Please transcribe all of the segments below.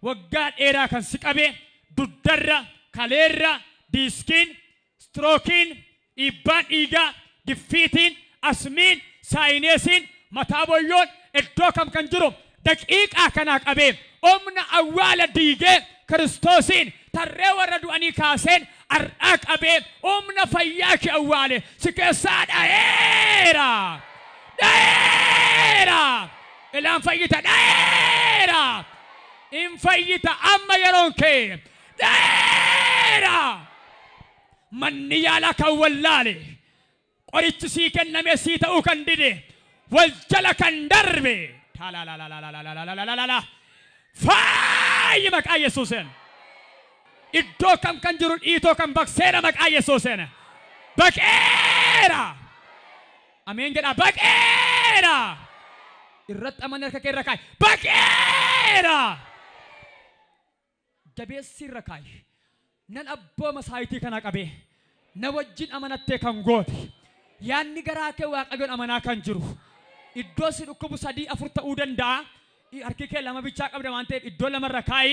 waggaa dheeraa kan si qabe duddarra kaleerra diiskiin strookiin dhiibbaan dhiigaa giffiitiin asmiin saayineesiin mataa boyyoon iddoo kam kan jiru daqiiqaa kanaa qabee omna awwaala diigee kiristoosiin tarree warra du'anii kaaseen ar'aa qabee omna fayyaa kee awwaale si keessaa dhayeera ilaan fayyita dhayeera in fayyita amma yeroon kee dhayeera manni yaalaa kan wallaale qorichi sii kenname sii ta'uu kan dide wal jala kan darbe fayyi maqaa Yesuusen iddoo kam kan jiru dhiitoo kan baqseera maqaa Yesuusen baqeera ameen jedha baqeera irratti amanee harka kee irra kaa'i baqeera jabeessi irra kaa'i nan abbooma saayitii kana qabee na wajjin amanattee kan goote yaanni garaa kee waaqayyoon amanaa kan jiru iddoo si dhukkubu 3-4 ta'uu danda'a harki kee lama bichaa qabda waan ta'eef iddoo lamarra kaa'i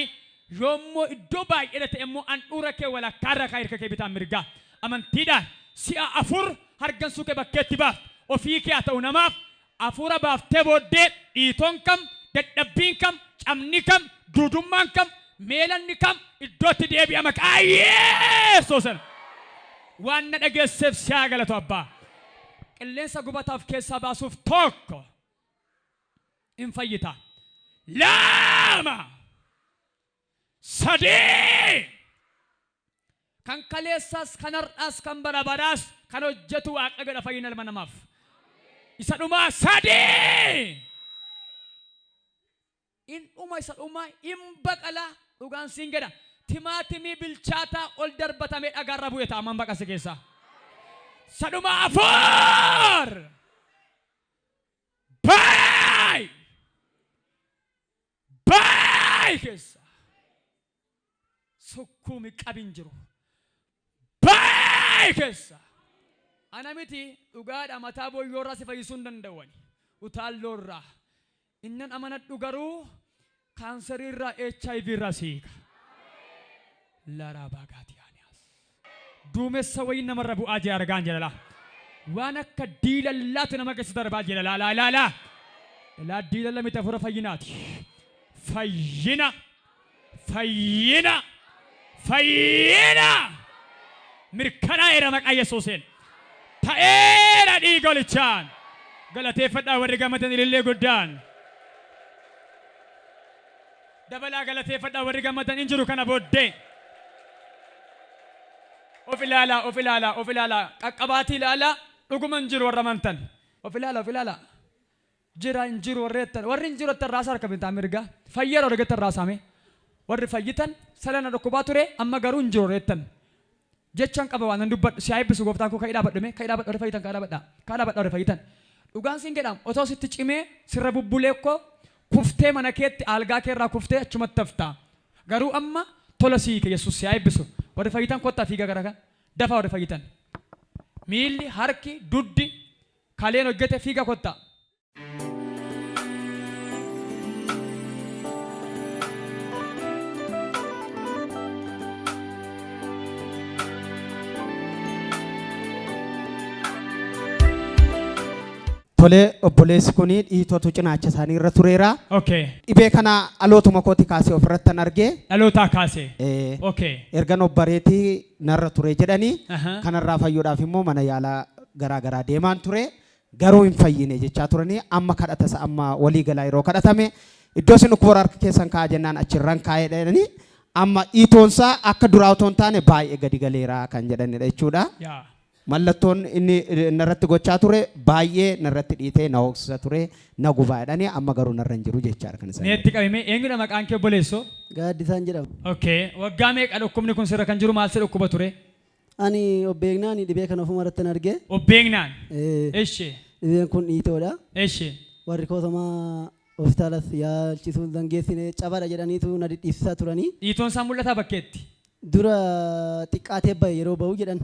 yoommoo iddoo baay'ee ta'e immoo handhuura kee walakkaarra kaa'i harka kee bitaan mirgaa amantiidhaan si'a 4 hargansuu kee bakkeetti baaf ofii kee haa ta'u namaaf hafuura baaftee booddee dhiitoon kam dadhabbiin kam cabni kam duudummaan kam meelanni kam iddootti deebi'a maqaa Yesuusen waan na dhageesseef si haa galatu abbaa qilleensa gubataaf keessaa baasuuf tokko in fayyita lama sadii kan kaleessas kan har'aas kan barabaraas kan hojjetu waaqayyoodha fayyina ilma namaaf isa dhumaa sadii in dhuma isa dhumaa in baqala dhugaan siin jedha timaatimii bilchaataa ol darbatamee dhagaarra bu'e ta'aman baqase keessaa saduma afur bay keessa sukkumi qabin jiru bay keessa ana miti dhugaadha mataa boyyoorraa si fayyisuu hin danda'ani utaalloorraa innan amanadhu garuu kaanseriirraa HIV irraa siika laraa baagaati duumessa wayin namarra bu'aa jira argaan jira waan akka diilallaatu nama keessa darbaa jira la diilalla miti hafuura fayyinaati fayyina mirkanaa'eera maqaa Yesuusen ta'eera dhiigolichaan galateeffadhaa warri gammadan ilillee guddaan dabalaa galateeffadhaa warri gammadan hin jiru kana booddee of ilaalaa qaqqabaatii ilaalaa dhuguman jiru warra amantan of ilaalaa jira hin jiru warreettan warri hin jiru attan raasa harka bitaa mirgaa fayyara argattan raasame warri fayyitan salana dhukkubaa ture amma garuu hin jiru warreettan jechaan qaba waan nan dubbadhu si eebbisu gooftaan koo ka'idhaa badhume ka'idhaa badhu warri fayyitan ka'idhaa badhu warri fayyitan dhugaan siin jedhamu otoo sitti cimee sirra bubbulee koo kuftee mana keetti algaa keerraa kuftee achumatti haftaa garuu amma tola siike Yesuus si eebbisu warri fayyitan kottaa fiiga gara kan dafa warri fayyitan miilli harki duddi kaleen hojjete fiiga kottaa Tole obboleessi kun dhiitootu cinaacha isaanii irra tureera. Okay. Dhibee kana dhalootuma kooti kaasee ofirrattan argee. Dhalootaa kaasee. Okay. Ergan obbareetii narra ture jedhanii kanarraa fayyuudhaaf immoo mana yaalaa garaa deemaan ture garuu hin fayyine jechaa turanii amma kadhatasa amma walii galaa yeroo kadhatame iddoo isin dhukkuba harka keessan kaa'aa jennaan achirran kaa'ee jedhanii amma dhiitoonsaa akka duraa otoo hin taane baay'ee gadi galeera kan jedhanidha jechuudha. Mallattoon inni narratti gochaa ture baay'ee narratti dhiitee na hoksisa ture na gubaa jedhanii amma garuu narra hin jiru jechaadha kan isaan. Meetti qabime eenyudha maqaan kee obboleessoo? Gaaddisaan jedhama. Okay. Waggaa meeqa dhukkubni kun sirra kan jiru maal si dhukkuba ture? Ani obbeegnaan dhibee kana ofuma irratti argee. Obbeegnaan? Eshi. Dhibeen kun dhiitoodha. Eshi. Warri kootamaa hospitaalas yaalchisuu dangeessine cabadha jedhaniitu na dhidhiibsisaa turanii. Dhiitoon isaa mul'ataa bakkeetti? Dura xiqqaatee bahe yeroo bahu jedhan.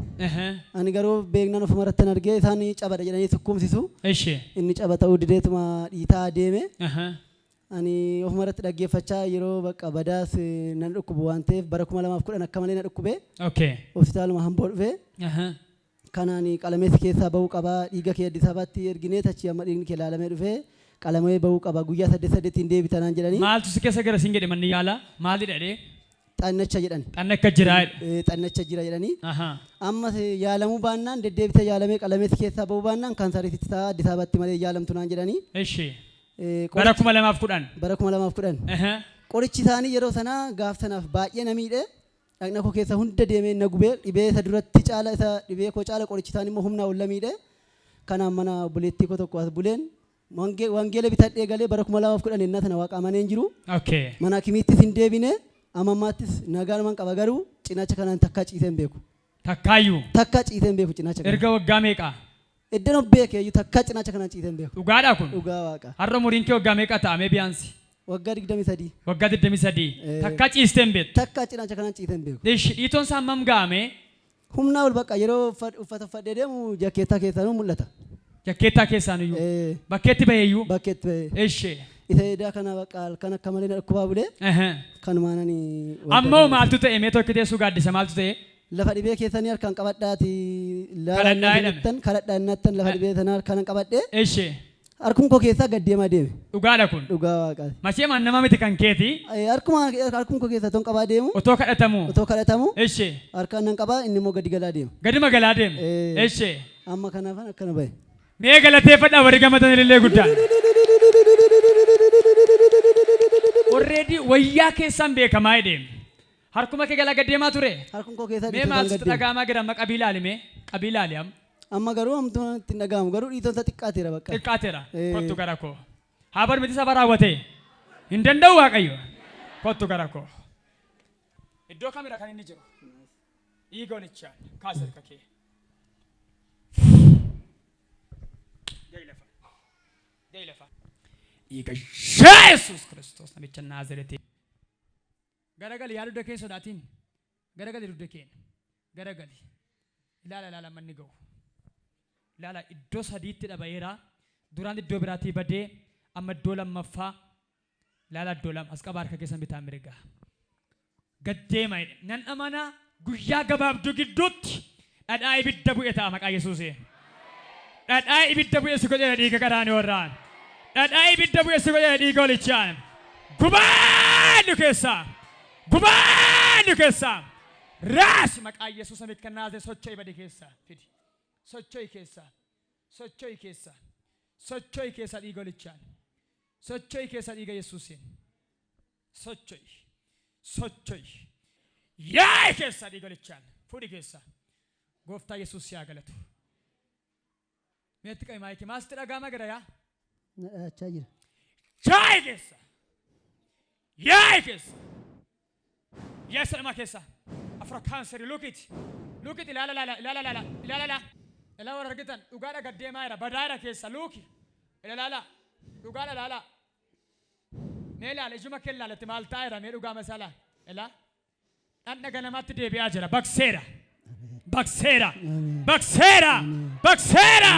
Ani garuu beeknaan ofuma irratti argee isaan cabadha jedhanii sukkumsisu. Eshi. Inni caba ta'uu dideetuma dhiitaa deeme. ani ofuma irratti dhaggeeffachaa yeroo bakka badaas nan dhukkubu waan ta'eef bara 2010 akka malee na dhukkube. Okay. Hospitaaluma hamboo dhufe. Kanaan qalameessi keessaa bahuu qaba dhiiga kee Addis Ababaatti erginee tachi amma dhiigni kee ilaalamee dhufe qalamee bahuu qaba guyyaa 8 hin deebitanaan jedhanii. Maaltu si keessa gara siin jedhe manni yaala maali dhadhee? Xannacha jedhan. Xannakka jira. Xannacha jira jedhanii. Amma yaalamuu baannaan deddeebite yaalamee qalameessi keessaa bahuu baannaan kaansaariitti ta'a Addis Ababaatti malee yaalamtu naan jedhanii. Eshi. Bara 2010. Bara 2010. Qorichi isaanii yeroo sanaa gaaf sanaaf baay'ee na miidhe. Dhaqna koo keessa hunda deemee na gubee dhibee isa duratti caala isa dhibee koo caala qorichi isaanii immoo humnaa ol miidhe. Kanaan mana buleettii koo tokko as buleen wangeela bitadhee galee bara 2010 innaa sana waaqa amaneen jiru. Okay. Mana kimiittis hin deebine amammaattis nagaan qaba garuu cinaacha kanaan takka ciisee hin beeku. Takkaayyuu. Takka ciisee hin beeku cinaacha kanaan. Erga waggaa meeqa? Eddan of beekee takka cinaacha kanaan ciisee hin beeku. Dhugaadhaa kun? Dhugaa waaqa. Har'a muriin kee waggaa meeqa ta'amee biyaansi? Waggaa 23. Waggaa 23. Takka ciistee hin beektu. Takka cinaacha kanaan ciisee hin beeku. Dhiitoon isaa hammam ga'ame? Humnaa ol bakka yeroo uffata uffadhee deemu jakkeettaa keessaa mul'ata. Jakkeettaa keessaan iyyuu. Bakkeetti baheeyyuu. Bakkeetti bahee. Eshi. Isa edaa kana bakka kan akka malee na dhukkubaa bulee. Kanumaanani. Ammoo maaltu ta'e mee tokkitee su gaaddisa maaltu ta'e? Lafa dhibee keessanii harkaan qabadhaati. Kadhadhaa innattan lafa dhibee sanaa harkaan qabadhee. Eshi. Harkuma koo keessaa gad deemaa deeme. Dhugaadha kun. Dhugaa waaqaati. Machee nama miti kan keeti. Harkuma koo keessaa ton qabaa deemu. Otoo kadhatamu. Otoo kadhatamu. Eshi. Harkaan nan qabaa inni immoo gadi galaa deema. Gadi magalaa deema. Eshi. Amma kanaafan akkana bahe. Mee galateeffadhaa warri gammadan illee guddaa. Already wayyaa keessan beekamaa deema. Harkuma kee galaa gad deemaa ture. Harkuma koo keessaa mee maaltu dhagaamaa jira amma qabiilaali mee qabiilaali am. Amma garuu amtuu ittiin dhagaamu garuu dhiitota xiqqaateera bakka. Xiqqaateera. Kottu gara koo. Haa bar miti saba raawwate. Hin danda'u waaqayyo. Kottu gara koo. Iddoo kamira kan inni jiru. Dhiigonichaan kaasir kakee. Dhiiga Yesuus Kiristoos namicha Naazreeti. Garagali yaa dudda kee sodaatiin. Garagali dudda kee. Garagali. Ilaala manni ga'u. Ilaala iddoo sadiitti dhabayeera. Duraan iddoo biraatii badee amma iddoo lammaffaa. Ilaala iddoo lama as qabaa harka keessan bitaa mirgaa. Gaddeema nan amana guyyaa gabaabduu gidduutti dhadhaa ibidda bu'e ta'a maqaa Yesuusee. Dhadhaa ibidda bu'e si godhee dhiiga qaraanii warraan. Dhadhaa ibidda bu'e si godhee dhiiga olichaan. Gubaadhu keessaa. Gubaadhu keessaa. Raasi maqaa Yesuus amikka naazee socho'i badi keessaa. Fidi. Socho'i keessaa. Socho'i keessaa. Socho'i keessaa dhiiga olichaan. Socho'i keessaa dhiiga Yesuuseen. Socho'i. Socho'i. Yaa keessaa dhiiga olichaan. Fudi keessaa. Gooftaa Yesuus yaa galatu. Meetti qabi maayikii maasti dhagaama gara yaa? Achaa jira. Yaa keessa. Yaa keessa. Yaa sadama keessa. Afra kaanseri lookit. Lookit ilaala. Ilaa warra argitan dhugaadha gaddeemaa jira badaadha keessa luuki. Ilaala. Dhugaadha ilaala. Mee ilaala ijuma kee ilaalatti maal ta'a jira mee dhugaa masala. Ilaa. Dhandha ganamaatti deebi'aa jira bakseera. Bakseera. Bakseera. Bakseera.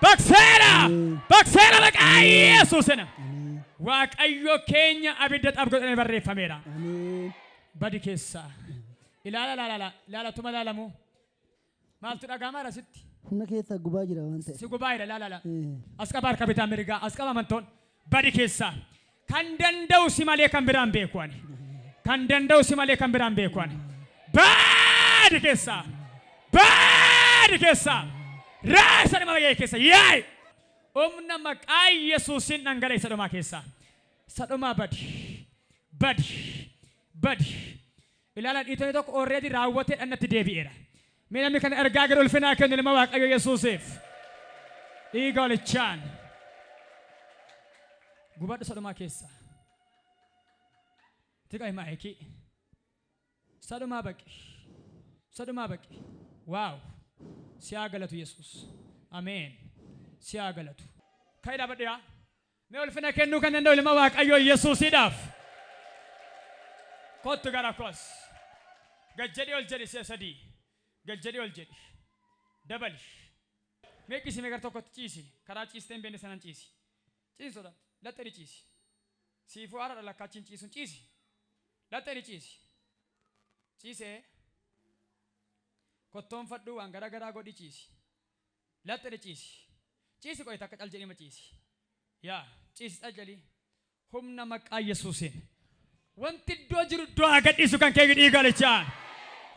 Bakseera. Bakseera maqaa Yesuusina. Waaqayyo keenya abidda xabgodhanii barreeffameera. Badi keessaa. Ilaala tuma ilaalamu. Maaltu dhagaama rasitti? Humna keessa gubaa jira waan ta'eef. Si gubaa jira ilaala. As qaba harka bitaa mirgaa as qaba amantoon. Badi keessaa. Kan danda'u si malee kan biraan beeku ani. Kan danda'u si malee kan biraan beeku ani. Badi keessaa. Badi keessaa. Raasa nama ga'e keessa yaay. Humna maqaa Yesuusin dhangala isa dhumaa keessaa. Isa dhumaa badi. Badi. Badi. Ilaala dhiitonni tokko already raawwatee dhannatti deebi'eera. Mee namni kana ergaa gara ulfinaa kennu ilma Waaqayyo Yesuusiif. Dhiiga olichaan. Gubadhu isa dhumaa keessaa. Tiqa himaa eekii. Isa dhumaa baqi. Isa dhumaa baqi. Waaw. Siyaa galatu Yesuus. Ameen. Siyaa galatu. Ka'ii dhaabadhu yaa. Mee ulfina kennuu kan danda'u ilma Waaqayyo Yesuusiidhaaf. Kottu gara koos. Gajjadii ol jedhi si'a sadii. Gajjadii ol jedhi. Dabali. Mee qisi mee gara tokkotti ciisi. Karaa ciisteen beenne sanan ciisi. Ciisodha. Laxxari ciisi. Siifuu haadha lakkaachin ciisuun ciisi. Laxxee ciisi. Ciisee. Kottoon fadhuu waan gara garaa godhi ciisi. Laxxee ciisi. Ciisi qo'ee takka caljedhii ma ciisi. Yaa ciisi caljedhii. Humna maqaa Yesuusiin. Wanti iddoo jiru iddoo agadhiisu kan kee dhiiga lichaan.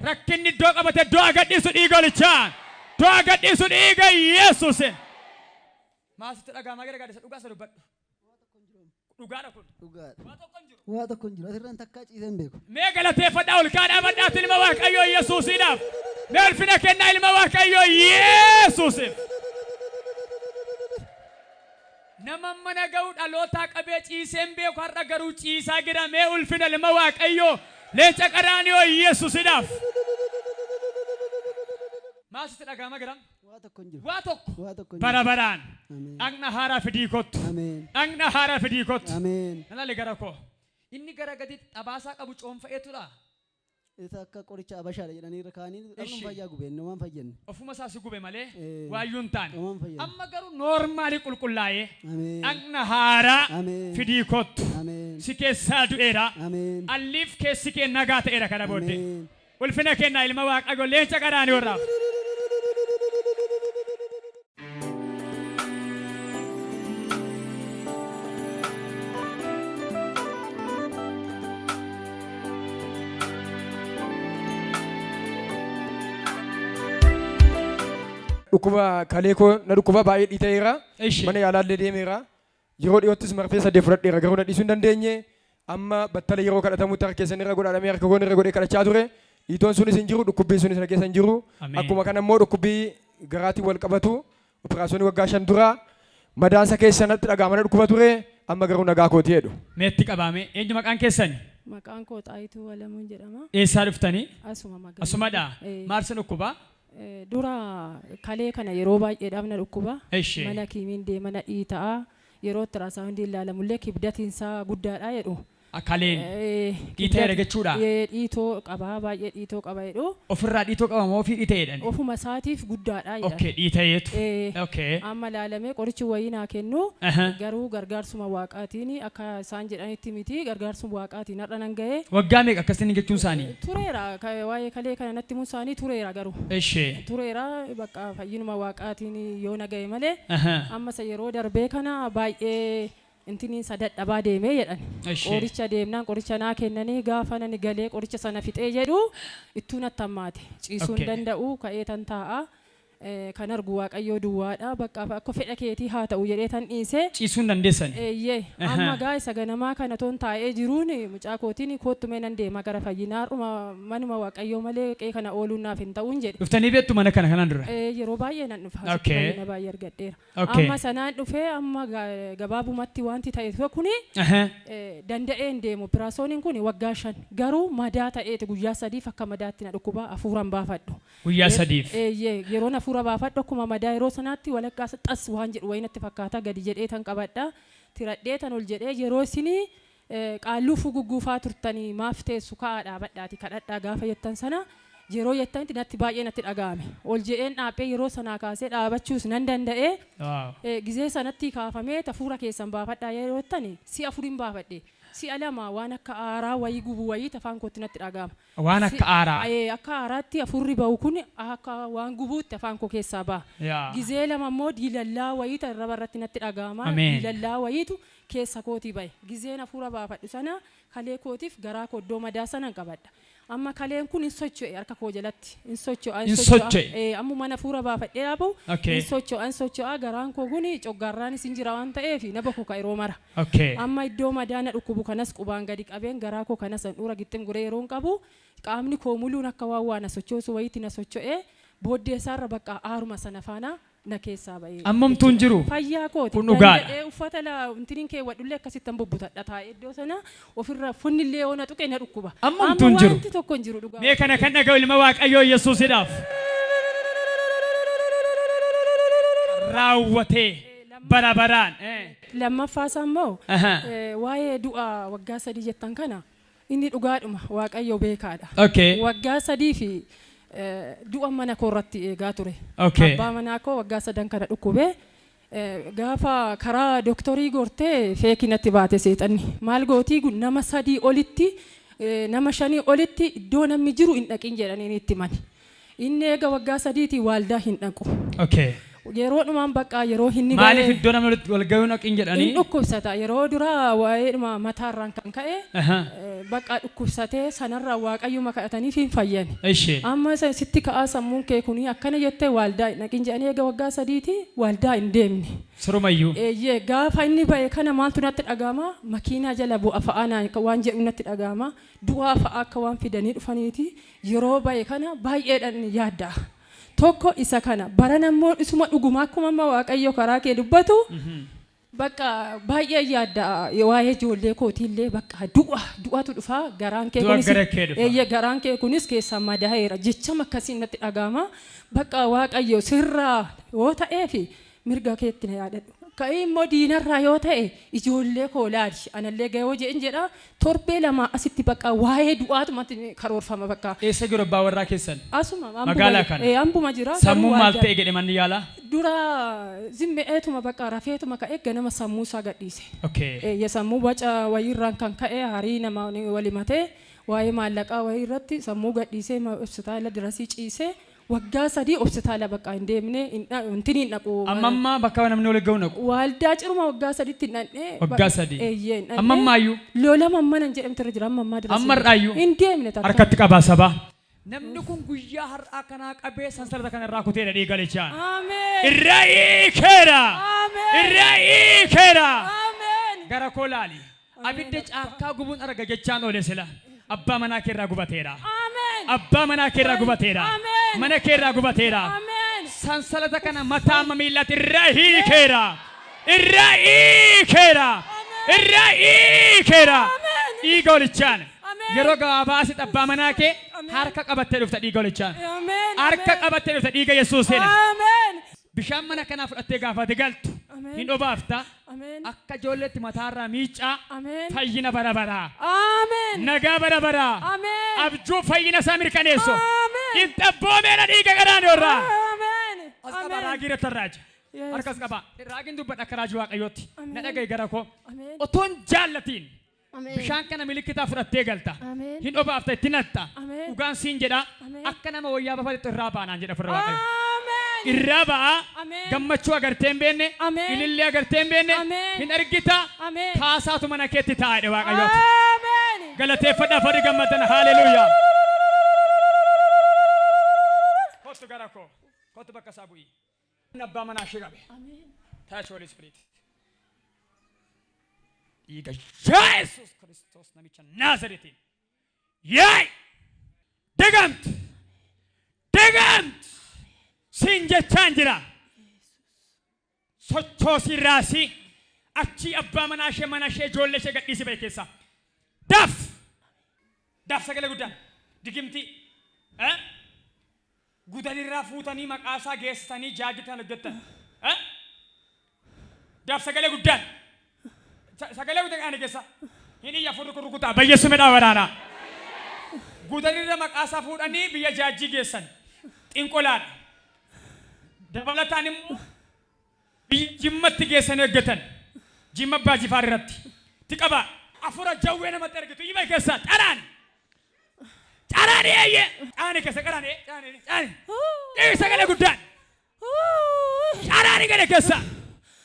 Rakkinni iddoo qabate iddoo agadhiisu dhiiga lichaan. Iddoo agadhiisu dhiiga Yesuusiin. Maasitti dhagaama gara gaadisa dhugaa isa dubbadhu. Dhugaadha kun. Dhugaadha. Waa tokko hin jiru. Waa tokko hin jiru. Asirraan takkaa ciisee hin beeku. Mee galateeffadhaa ol kaadhaa badhaatti ilma Waaqayyoo Yesuusiidhaaf. Mee ulfina kennaa ilma Waaqayyoo Yesuusiif. Nama mana ga'u dhalootaa qabee ciisee hin beeku har'a garuu ciisaa jira. Mee ulfina ilma Waaqayyoo leenca qaraaniyoo Yesuusiidhaaf. Maasitti dhagaama jiran. Waa tokko hin jiru. Waa tokko. Waa tokko hin jiru. Bara baraan. Ameen. Dhagna haaraa fidii kottu. Ameen. Dhagna haaraa fidii kottu. Ameen. Nalali gara koo. Inni gara gadi xabaasaa qabu coonfa'eetudha. Isa akka qoricha abashaadha jedhanii irra kaanii dhabnuun fayyaa gubeen nomaan fayyenne. Ofuma isaa si gube malee waayyuu hin taane. Nomaan fayyenne. Amma garuu noormaalii qulqullaa'ee Ameen. dhagna haaraa Ameen. fidii kottu. Ameen. Si keessaa du'eera. Ameen. Alliif keessi kee nagaa ta'eera kana booddee. Ameen. Ulfina kennaa ilma Waaqayyoo leenca qaraanii warraaf. Dhukkuba kalee koo na dhukkuba baay'ee dhiiteera. Ishi. Mana yaalaallee deemeera. Yeroo dhiyoottis marfee saddeet fudhadheera garuu na dhiisuu hin dandeenye. Amma battala yeroo kadhatamutti harka keessan irra godhadhamee harka koon irra godhee kadhachaa ture. Dhiitoon sunis hin jiru, dhukkubbiin sunis na keessa hin jiru. Ameen. Akkuma kana immoo dhukkubbii garaatiin wal qabatu. Operaasyoonii waggaa 5 dura madaansa keessanatti dhagaa mana dhukkuba ture. Amma garuu nagaa kooti jedhu. Meetti qabame. Eenyu maqaan keessani? Maqaan koo Xaayituu Walamuun jedhama. Eessaa dhuftanii? Asuma magaalaa. Asumadha. Maal sin dhukkuba? Dura kalee kana yeroo baay'eedhaaf na dhukkuba. Ishi. Mana kiimiin deema na dhiita'a. Yeroo tiraasaawundii ilaalamullee kibdatiinsaa guddaadha jedhu. Kaleen. Dhiitee jedha jechuudha. Dhiitoo qaba baay'ee dhiitoo qaba jedhu. Ofirraa dhiitoo qaba moo ofii dhiitee jedhani? Ofuma isaatiif guddaadha jedha. Okay, dhiiteetu. Okay. Amma ilaalamee qorichi wayii naa kennu garuu gargaarsuma waaqaatiin akka isaan jedhanitti miti gargaarsuma waaqaatiin har'a nan ga'ee. Waggaa meeqa akkasiin jechuun isaanii? Tureera waa'ee kalee kana natti himuun isaanii tureera garuu. Ishi. Tureera bakka fayyinuma waaqaatiin yoo na ga'e malee ammas yeroo darbee kana baay'ee intini sadadhabaa deemee jedhan. Qoricha deemnaan qoricha naa kennanii gaafa nani galee qoricha sana fixee jedhu ittuu natti hammaate. Ciisuu hin danda'u ka'ee tan taa'a. Kan argu Waaqayyoo duwwaadha bakka akka fedha keetii haa ta'u jedhee tan dhiisee. Ciisuu hin dandeessan. Eeyyee amma gaa isa ganamaa kana toon taa'ee jiruun mucaa kootiin koottumee nan deema gara fayyinaadhuma manuma Waaqayyoo malee qe'ee kana ooluun naaf hin ta'uun jedhe. Dhuftanii beektu mana kana kanaan dura? Yeroo baay'ee nan dhufa. Okay. Fayyina baay'ee argadheera. Amma sanaan dhufee amma gabaabumatti wanti ta'e kuni danda'ee hin deemu. Operaasyooniin kun waggaa 5 garuu madaa ta'eeti guyyaa 3 akka madaatti na dhukkuba hafuuraan baafadhu. Guyyaa 3. Eeyyee yeroo hafuura baafadhu akkuma madaa yeroo sanaatti walakkaa xas waan jedhu wayii natti fakkaata gadi jedhee tan qabadha. Tiradhee tan ol jedhee yeroo isinii qaalluu fugugguufaa turtanii maaf teessu ka'aa dhaabadhaati kadhadhaa gaafa jettan sana yeroo jettanitti natti baay'ee natti dhaga'ame. Ol jedheen dhaabbee yeroo sanaa kaasee dhaabachuus nan danda'ee gizee sanatti kaafamee hafuura keessan baafadhaa yeroo jettani si'a 4 baafadhe. Si'a 2 waan akka aaraa wayii gubu wayii afaan kootti natti dhaga'ama. Waan akka aaraa. Akka aaraatti hafuurri bahu kun akka waan gubuutti afaan koo keessaa baha. Gizee 2 immoo diilallaa wayii irra barratti natti dhaga'ama. Diilallaa wayiitu keessa kootii bahe. Gizeen hafuura baafadhu sana kalee kootiif garaa koddoo madaa sana qabadha. Amma kaleen kun hin socho'e harka koo jalatti hin socho'a. Amma mana hafuura baafadhee dhaabu hin socho'a garaan koo kun coggaarraanis hin jira waan ta'eef na bakku yeroo mara. Amma iddoo madaa na dhukkubu kanas qubaan gadi qabeen garaa koo kanas handhuura gixxin guree yeroo hin qabu qaamni koo muluun akka waan na sochoosu wayiitti na socho'ee booddee isaarra bakka aaruma sana faana na keessaa ba'ee. Ammamtuun jiru. Fayyaa kooti. Kun dhugaadha. Uffata intiniin kee wadhullee akkasitti bubbutadha taa'ee iddoo sana ofirra funnillee yoo na tuqe na dhukkuba. Ammamtuun jiru. Wanti tokko hin jiru dhugaa. Mee kana kan dhaga'u ilma Waaqayyoo Yesuusiidhaaf. Raawwatee bara baraan. Lammaffaas ammoo waa'ee du'a waggaa 3 jettan kana inni dhugaadhuma Waaqayyoo beekaadha. Waggaa 3 fi du'a mana koo irratti eegaa ture. Abbaa manaa koo waggaa 3 kana dhukkubee gaafa karaa doktorii gortee feekinatti baate seexanni maal gootii gun nama 3 olitti nama 5 olitti iddoo namni jiru hin dhaqin jedhanii itti mani inni eega waggaa 3tii waaldaa hin dhaqu. Okay. Yeroo dhumaan bakka yeroo hin maaliif iddoo namni walitti wal ga'uu dhaqin jedhanii hin dhukkubsata yeroo dura waa'ee mataarraan kan ka'e bakka dhukkubsatee sanarraa waaqayyuma kadhatanii hin fayyan. Amma sitti ka'aa sammuun kee kuni akkana jettee waaldaa hin dhaqin jedhanii eega waggaa 3tii waaldaa hin deemne. Sirumayyuu. Gaafa inni ba'e kana maaltu natti dhaga'ama makiinaa jala bu'a fa'aan waan jedhu natti dhaga'ama du'aa fa'a akka waan fidanii dhufaniiti yeroo ba'e kana baay'eedhaan yaadda. Tokko isa kana baranammoo isuma dhuguma akkuma amma waaqayyo karaa kee dubbatu bakka baay'ee yaadda waa'ee ijoollee kootiillee bakka du'atu dhufa garaan kee kunis keessaa madaa'eera jechama akkasiin natti dhaga'ama bakka waaqayyo sirraa yoo ta'eefi mirga keetti na yaadadhu. Ka'ee immoo diinarraa yoo ta'e ijoollee koo laali anallee ga'ee hojii hin jedha torbee 2 asitti bakka waa'ee du'aatumatti karoorfama bakka. Eessa jiru abbaa warraa keessan? Asuma magaalaa kana. Ambuma jira. Sammuu maal ta'e jedhe manni yaalaa? Dura zimmeetuma bakka rafeetuma ka'e ganama sammuu isaa gadhiise. Okay. Sammuu waca wayiirraan kan ka'e harii nama walimatee waa'ee maallaqaa wayii irratti sammuu gadhiisee hospitaala dirasii ciisee. Waggaa 3 hospitaala bakka hin deemne intini hin dhaqu. Amma bakka namni wal ga'u naqu. Waaldaa ciruma waggaa 3tti hin dhaqne. Waggaa 3. Ammaayyuu. Lola mamman jedhamte jira ammaa dirasii. Ammarraayyuu. Hin deemne takka. Harkatti qabaa sabaa. Namni kun guyyaa har'aa kanaa qabee sansalata kana irraa kutee dhadhii galechaan. Ameen. Irraa hiikeera. Ameen. Irraa hiikeera. Ameen. Gara koo laali. Abidda caakkaa gubuun arga jechaan oole sila. Abbaa manaa kee irraa gubateera. Ameen. Abbaa manaa kee irraa gubateera. Ameen. Mana kee irraa gubateera. Ameen. Sansalata kana mataa miilatti irraa hiikeera. Irraa hiikeera. Irraa hiikeera. Dhiiga olichaan. Yeroo gabaabaa asitti abbaa manaa kee harka qabattee dhufta dhiiga olichaan. Harka qabattee dhufta dhiiga Yesuusiin. Bishaan mana kanaa fudhattee gaafa galtu hin obaafta. Akka ijoolleetti mataarraa miicaa fayyina bara baraa. Nagaa bara baraa. Abjuu fayyina isaa mirkaneessu. Hin xabboomeera dhiiga garaanii irraa. As qaba raagii irratti raaja. Harkas qaba. Raagiin dubbadha akka raajii waaqayyootti. Na dhaga'i gara koo. Otoon jaallatiin. Bishaan kana milikitaa fudhattee galta. Hin obaafta itti natta. Dhugaan siin jedha. Akka nama wayyaa bafatetti irraa baanaan jedha firra waaqayyo. Irraa ba'a. Gammachuu agartee hin beenne. Ilillee agartee hin beenne. Hin argita. Kaasaatu mana keetti taa'edha waaqayyooti. Galateeffadhaa fadhi gammadan haaleluyyaa. Kottu gara koo. Kottu bakka isaa bu'ii. Abbaa manaa ishee qabe. Touch Holy Spirit. Dhiiga Yesuus Kiristoos namicha Naazreetiin. Yaay! Digamti! Digamti! Siin jechaan jira. Sochoosii raasii achii abbaa manaa ishee mana ishee ijoollee ishee gadhiisii ba'e keessa. Daf! Daf sagalee guddaan. Digimtii. Gudanirraa fuutanii maqaasaa geessanii jaagitaan hojjettan. Daf sagalee guddaan. Sagalee guddaan keessa. Hini yaa furru rukutaa bayyeessu medhaa waraanaa. Gudanirra maqaasaa fuudhanii biyya jaajii geessan. Xinqolaadha. Dabalataan immoo jimmatti geessan eeggatan. Jimma baajifaar irratti. Tiqaba afura jawwee namatti argitu ima keessa caraan. Caraani eeyye. Caani keessa caraani. Caani. Sagalee guddaan. Caraani gale keessa.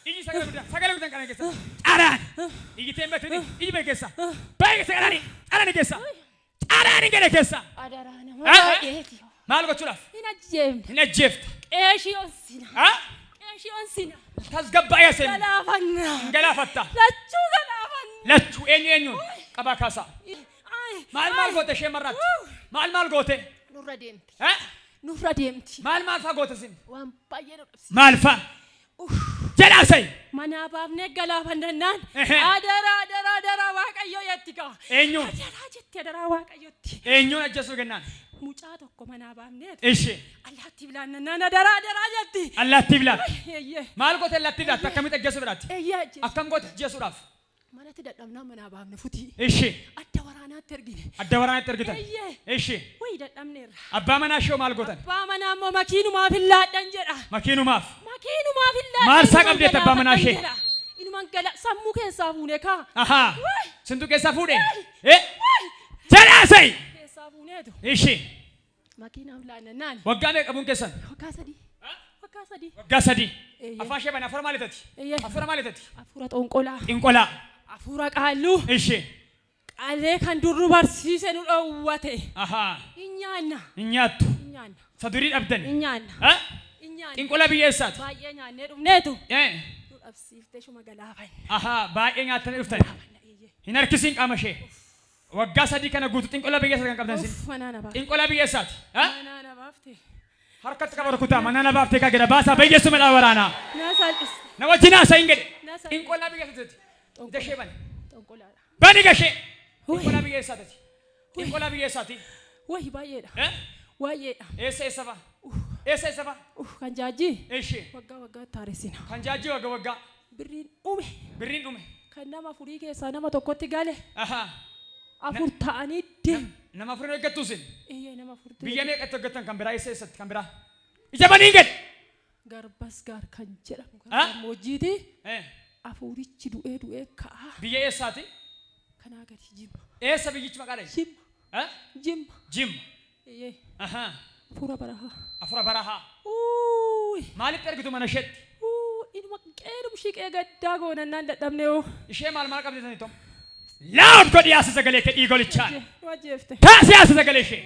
Iji sagalee guddaan kana keessa. Caraan. Iji teembatini. Iji bee keessa. Bee keessa caraani. Caraani keessa. Caraani gale keessa. Maal gochuudhaaf? Hin ajjeefta. Qeeshiyoon sina. Qeeshiyoon sina. Tasgabbaa'ee seemi. Galaafanna. Galaafatta. Lachuu galaafanna. Lachuu eenyuun qabaa kaasaa. Maal goote ishee marraatti? Maal goote? Nurra deemti. Nurra deemti. Maal faa goote sin? Waan baay'ee nu dhabsiisa. Maal faa? Jedhaa sa'i. Manaa baafnee galaafannaan adara waaqayyoo yetti kaa. Eenyuun? Adara jetti adara waaqayyootti. Eenyuun ajjeesuu kennaan? Mucaa tokko manaa baafnee. Ishee. Allaattii bilaannaan adara jetti. Allaattii bilaat. Maal goote allaattii bilaat akkamitti ajjeesuu biraatti? Akkam goote ajjeesuudhaaf? Manatti dadhabnaa manaa baafne futii. Ishee. Adda waraanaatti ergine. Adda waraanaatti ergitan. Ishee. Wayii dadhabneerra. Abbaa manaa ishee maal gootan? Abbaa manaa immoo makiinumaaf hin laadhan jedha. Makiinumaaf. Makiinuma filaa. Maal isaa qabdeetta abbaa manaa ishee? Inumaan gala sammuu keessaa fuune kaa. Ahaa. Sintu keessaa fuudhe? Jalaasai. Keessaa fuuneetu. Ishee. Makiinaaf laannannaan. Waggaa meeqa qabuun keessan? Waggaa sadii. Waggaa sadii. Waggaa sadii. Afaan ishee bane afura maalitati? Afura maalitati? Afura xonqolaa. Xinqolaa. Afura qaalluu. Ishee. Qaalee kan durru barsiise nu dhowwate. Ahaa. Inyaanna. Inyaattu. Inyaanna. Sadurii dhabdani. Inyaanna. Inyaanna. Xinqolaa biyyeessaati. Baay'ee nyaannee dhumneetu. Nu dhabsiiftee shuma galaafan. Ahaa baay'ee nyaattanii dhuftani. Hin harkisiin qaama ishee. Waggaa sadii kana guutuu xinqolaa biyyeessaati kan qabdan sin. Manaa baafte. Xinqolaa biyyeessaati. Manaa baafte. Harkatti qaba rukutaa manaa baafte kaa jedha baasaa biyyeessu midhaa waraanaa. Na salphiste. Na wajjin haasaa hin jedhe. Xinqolaa biyyeessaati. Dashee bane. Xonqolaadha. Bani gashee. Xinqolaa biyyeessaati. Xinqolaa biyyeessaati. Wayi baay'eedha. Baay'eedha. Eessa ba? Eessa ba? Kan jaajii. Ishee. Waggaa taaressina. Kan jaajii waggaa. Birriin dhume. Birriin dhume. Kan nama furii keessaa nama tokkotti gale. Ahaa. Afur ta'anii deemu. Nama furii eeggattu sin. Nama furtee. Biyya meeqatti eeggattan kan biraa eessatti kan biraa. Ija banii gad. Garbas gaar kan jedhamu. Gammoojjiiti. Afurichi du'ee ka'a. Biyya eessaati? Kanaa gadi jimma. Eessa biyyichi maqaa dhayi? Jimma. Jimma. Jimma. Ahaa. Afura barahaa. Afura barahaa. Maalitti ergitu mana isheetti? Inuma qeenum shiqee gaddaa goonannaan dadhabne oo. Ishee maal qabdeetanii tom? Laawut godhi yaasa sagalee kee dhiigolichaan. Wajjeefte. Taasi yaasa sagalee ishee.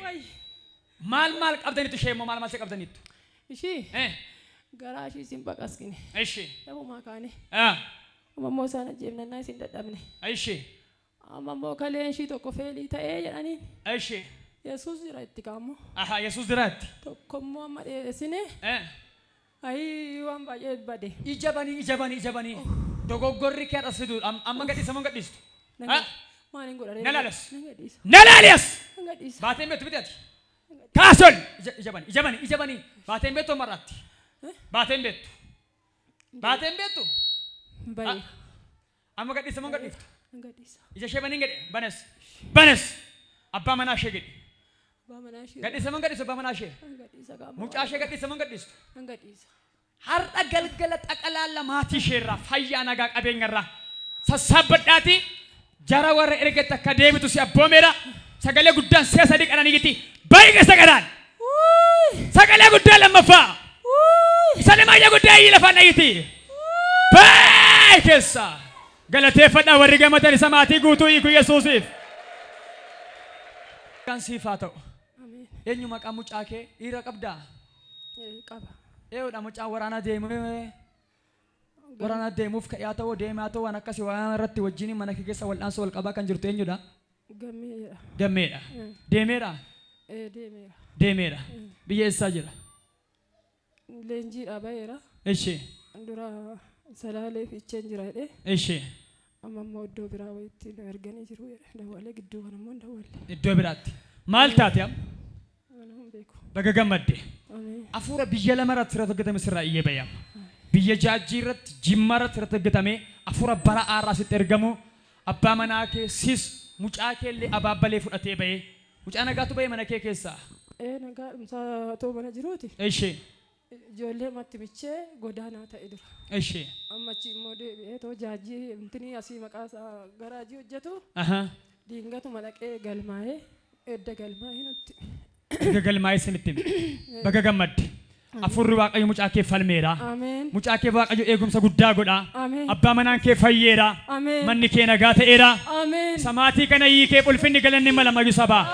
Maal qabdaniitu ishee immoo maal qabdaniitu? Ishii. Garaa ishii isin baqaskine. Ishee. Dhabumaa kaane. Amammoo isaan ajjeefnannaa isin dadhabne. Ishee. Amammoo kaleen ishii tokko feelii ta'ee jedhaniin. Ishee. Yesuus jira itti kaammoo. Aha Yesuus jira itti. Tokkommoo amma dheessine. Ayi waan baay'ee bade. Ijabanii. Dogoggorri kee dhasidu amma gadhiisa moo gadhiistu? Maaliin godhare? Nalaalias. Baateen beektu biti ati. Kaasol. Ijabanii. Baateen beektu marratti. Baateen beektu. Baay'ee. Amma gadhiisa moo gadhiiftu? Gadhiisa. Ija ishee baniin gadhe banes. Abbaa manaa ishee gadhi. Gadhiisa moo gadhiisu abbaa manaa ishee? Mucaa ishee gadhiisa moo gadhiistu? Gadhiisa. Har'a galgala xaqalaalla maatii isheerraa fayyaa nagaa qabeenyarraa sassaabbadhaati jara warra ergatti akka deebitu si abboomeera sagalee guddaan si'a sadii qananii gitti baay'ee sagadaan sagalee guddaan lammaffaa isa limaayya guddaa iyyi lafaan dhayyiti baay'ee keessa galateeffadhaa warri gamatan isa maatii guutuu hiiku Yesuusiif. Kan siif haa ta'u eenyu maqaa mucaa kee dhiira qabdaa? Qaba. Eeyyudha mucaan waraana deemuuf ka'aa ta'uu deemaa ta'uu waan akkasii waan irratti wajjin mana keessa wal'aansa wal qabaa kan jirtu eenyudha? Dammeedha. Deemeera. Deemeera. Biyya eessaa jira? Leenjiidha baheera. Ishee. Dura salaalee fiicheen jira jedhee. Ishee. Amma immoo iddoo biraa wayiitti nu erganii jiru dawwalee gidduu kana immoo dawwalle. Iddoo biraatti. Maal taate amma? Baga gammadde. Afuura biyya lama irratti irratti hojjetame sirraa iyyee bayyama. Biyya jaajjii irratti jimma irratti irratti hojjetame afuura bara aaraa sitti ergamu abbaa manaa kee sis mucaa kee illee abaabbalee fudhatee bahee mucaa nagaatu bahee mana kee keessaa. Nagaa dhumsaa ta'uu mana jiruuti. Ishee. Ijoollee matti bichee godaanaa ta'e dura. Ishee. Ammachi immoo deebi'ee too jaajjii intinii asii maqaasaa garaajii hojjetu. Diingatu malaqee galmaa'ee edda galmaa'ee nutti. Baga galmaa'ee sinitti baga gammadde. Afurri Waaqayyo mucaa kee falmeera. Mucaa kee Waaqayyo eegumsa guddaa godha. Abbaa manaan kee fayyeera. Manni kee nagaa ta'eera. Samaatii kana hiikee ulfinni galanni mala mayu sabaa.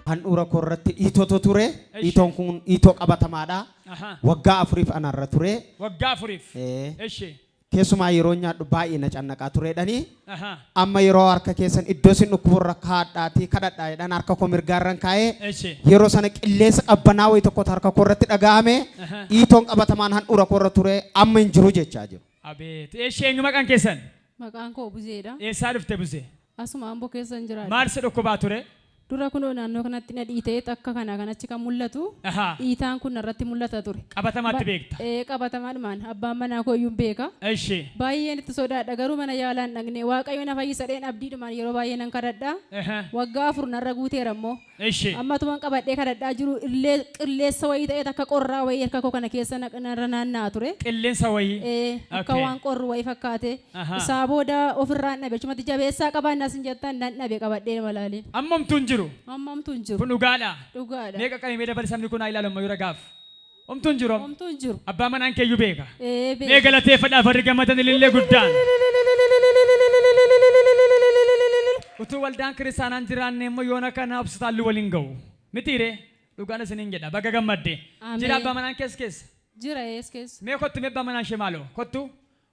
Handhuura koo irratti dhiitootu ture. Dhiitoon kun dhiitoo qabatamaadha. Waggaa afuriif anarra ture. Waggaa afuriif. Keessumaa yeroo nyaadhu baay'ee na cannaqaa turedhanii. Amma yeroo harka keessan iddoo isin dhukkuburra kaadhaatii kadhadhaa jedhan harka koo mirgaarran kaa'ee yeroo sana qilleensa qabbanaa wayii tokkotu harka koo irratti dhaga'ame dhiitoon qabatamaan handhuura koo irra ture amma hin jiru jechaa jiru. Abeet. Eenyu maqaan keessan? Maqaan koo Buzeedha. Eessaa dhufte Buzee? Asuma Amboo keessan jiraadha. Maal si dhukkubaa ture? Dura kunoo naannoo kanatti na dhiitee akka kanatti kan mul'atu. Dhiitaan kun narratti mul'ata ture. Qabatamaatti beekta. Qabatamaadhumaan abbaan manaa koo iyyuu beeka. Baay'een itti sodaadha garuu mana yaalaan dhaqne Waaqayyo na fayyisadheen abdiidhumaan yeroo baay'ee nan kadhadha. Waggaa 4 narra guuteera immoo. Amma tuman qabadhee kadhadhaa jiru qilleessa wayii ta'ee akka qorraa wayii harka koo kana keessa narra naanna'aa ture. Qilleensa wayii. Akka waan qorru wayii fakkaate. Isaa booda ofirraan dhabe chumatti jabeessaa qabaannaa sin jettaan nan dhabe qabadhee malaaliin. Ammamtuun jiru. Ammamtuun jiru. Kun dhugaadha. Dhugaadha. Meeqa qabee mee dabali sabni kun haa ilaalu mayyuu ragaaf. Omtuun jiru. Omtuun jiru. Abbaa manaan keeyyuu beeka. Beeka. Mee galateeffadhaaf warri gammatan ilillee guddaan. Utuu waldaan kiristaanaan jiraanne immoo yoona kana obsitaalli waliin ga'u. Mitiire dhugaan isiniin jedha baga gammadde. Jira abbaa manaan keessa. Jira keessa. Mee kottu mee abbaa manaan ishee maaloo kottu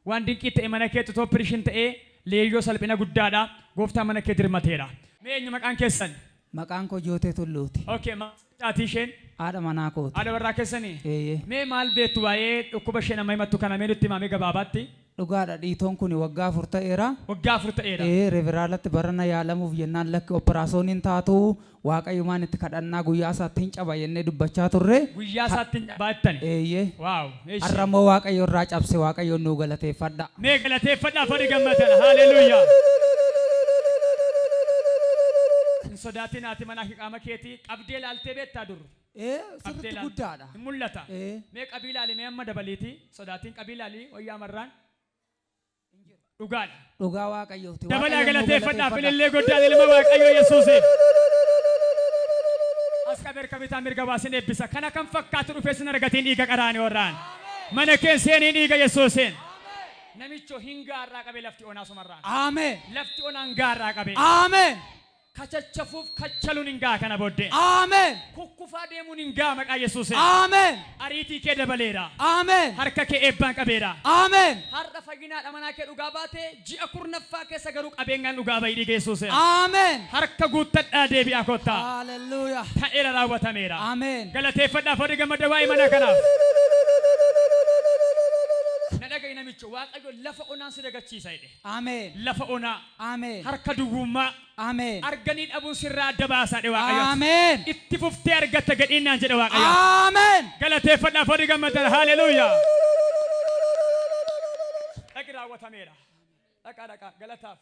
waan dinqii ta'e mana keetti tooppirishin ta'ee leeyyoo salphina guddaadha gooftaa mana kee dirmateera. Mee eenyu maqaan keessan? Maqaan koo Jootee Tulluuti. Okay, maatii isheen? Haadha manaa kooti. Haadha warraa keessanii? Mee maal beektu waa'ee dhukkuba ishee nama himattu kana mee nutti himamee gabaabaatti? Dhugaadha dhiitoon kun waggaa 4 ta'eera. Waggaa 4 ta'eera. Referaalatti barana yaalamuuf jennaan lakki operaasyooniin taatu Waaqayyumaan itti kadhannaa guyyaa isaatti hin caba jennee dubbachaa turre. Guyyaa isaatti hin cabaattani? Waaw. Har'ammoo Waaqayyo irraa cabse Waaqayyoon nuu galateeffadha. Mee galateeffadhaaf warri gammatan. Haaleluyyaa. Sodaatiin ati mana qaama keetii qabdee laaltee beektaa dur. Sirriitti guddaadha. Mul'ata. Mee qabiilaalii mee amma dabaliiti sodaatiin qabiilaalii wayyaa marraan. Dhugaadha. Dhugaa Waaqayyooti. Dabalaa galateeffadhaaf ilillee guddaan ilma Waaqayyo Yesuusiif. As qabeerka bitaa mirga baasin eebbisa. Kana kan fakkaatu dhufee sin argatiin dhiiga qaraanii warraan. Mana keessanii dhiiga Yesuusiin. Namicho hin gaarraa qabee lafti onaa sumarraan. Ameen. Lafti onaan gaarraa qabee. Ameen. Kachachafuuf kachaluun hin gaa kana booddee. Ameen. Kukkufaa deemuun hin gaa maqaa Yesuusiin. Ameen. Ariitii kee dabaleera. Ameen. Harka kee eebbaan qabeera. Ameen. Har'a fayyinaadha manaa kee dhugaa baatee ji'a 4ffaa keessa garuu qabeenyaan dhugaa bahi dhiiga Yesuusiin. Ameen. Harka guuttadhaa deebi'aa kottaa. Hallelujah. Ta'eera raawwatameera. Ameen. Galateeffadhaaf warri gammada waa'ee mana kanaaf. Nadhaga'i namicho Waaqayyo lafa onaan si dagachiisa jedhe. Ameen. Lafa onaa. Ameen. Harka duwwummaa. Ameen. Arganii dhabuun sirraa adda baasaa jedhe Waaqayyo. Ameen. Itti fuftee argatta gadhiinnaan jedhe Waaqayyo. Ameen. Galateeffadhaaf warri gammadan haaleluyyaa. Dhaqi raawwatameera. Dhaqa galataaf.